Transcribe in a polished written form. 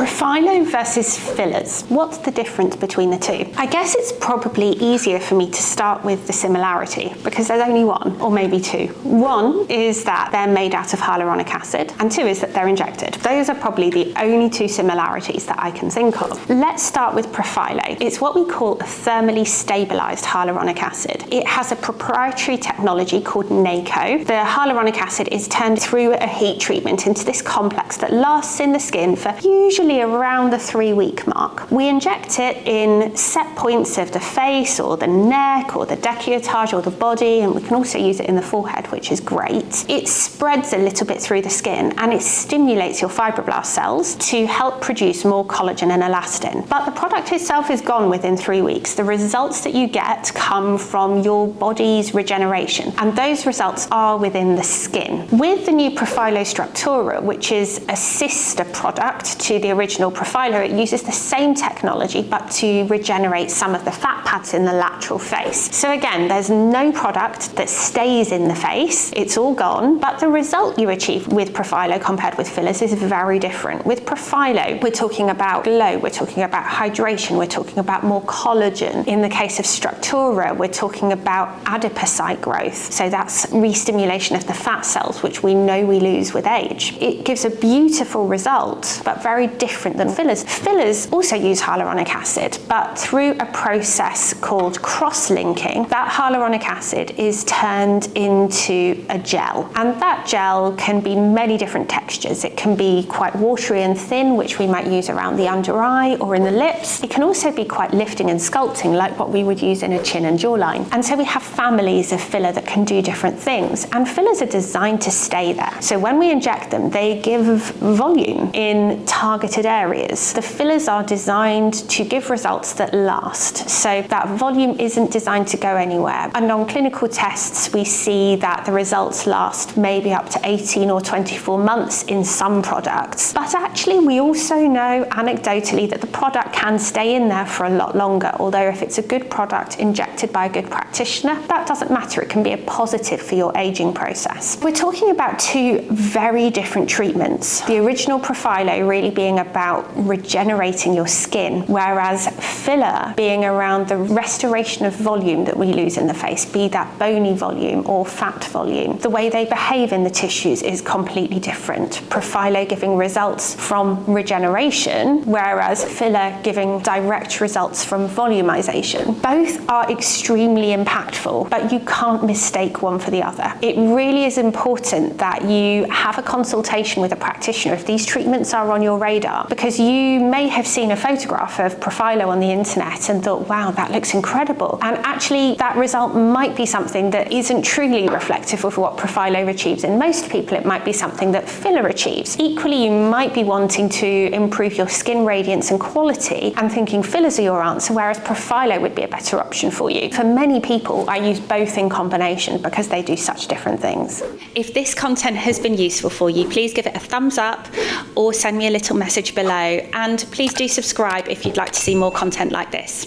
Profhilo versus fillers. What's the difference between the two? I guess it's probably easier for me to start with the similarity because there's only one, or maybe two. One is that they're made out of hyaluronic acid, and two is that they're injected. Those are probably the only two similarities that I can think of. Let's start with Profhilo. It's what we call a thermally stabilized hyaluronic acid. It has a proprietary technology called NACO. The hyaluronic acid is turned through a heat treatment into this complex that lasts in the skin for usually around the 3-week mark. We inject it in set points of the face or the neck or the decolletage or the body, and we can also use it in the forehead, which is great. It spreads a little bit through the skin and it stimulates your fibroblast cells to help produce more collagen and elastin. But the product itself is gone within 3 weeks. The results that you get come from your body's regeneration, and those results are within the skin. With the new Profhilo Structura, which is a sister product to the original Profhilo, it uses the same technology but to regenerate some of the fat pads in the lateral face. So again, there's no product that stays in the face, it's all gone, but the result you achieve with Profhilo compared with fillers is very different. With Profhilo, we're talking about glow, we're talking about hydration, we're talking about more collagen. In the case of Structura, we're talking about adipocyte growth, so that's re-stimulation of the fat cells, which we know we lose with age. It gives a beautiful result, but very different than fillers. Fillers also use hyaluronic acid, but through a process called cross-linking, that hyaluronic acid is turned into a gel, and that gel can be many different textures. It can be quite watery and thin, which we might use around the under eye or in the lips. It can also be quite lifting and sculpting, like what we would use in a chin and jawline. And so we have families of filler that can do different things, and fillers are designed to stay there. So when we inject them, they give volume in targeted areas. The fillers are designed to give results that last, so that volume isn't designed to go anywhere. And on clinical tests, we see that the results last maybe up to 18 or 24 months in some products. But actually, we also know anecdotally that the product can stay in there for a lot longer, although if it's a good product injected by a good practitioner, that doesn't matter. It can be a positive for your aging process. We're talking about two very different treatments. The original Profhilo really being about regenerating your skin, whereas filler being around the restoration of volume that we lose in the face, be that bony volume or fat volume. The way they behave in the tissues is completely different. Profhilo giving results from regeneration, whereas filler giving direct results from volumization. Both are extremely impactful, but you can't mistake one for the other. It really is important that you have a consultation with a practitioner if these treatments are on your radar, because you may have seen a photograph of Profhilo on the internet and thought, wow, that looks incredible. And actually that result might be something that isn't truly reflective of what Profhilo achieves. In most people, it might be something that filler achieves. Equally, you might be wanting to improve your skin radiance and quality and thinking fillers are your answer, whereas Profhilo would be a better option for you. For many people, I use both in combination because they do such different things. If this content has been useful for you, please give it a thumbs up or send me a little message below, and please do subscribe if you'd like to see more content like this.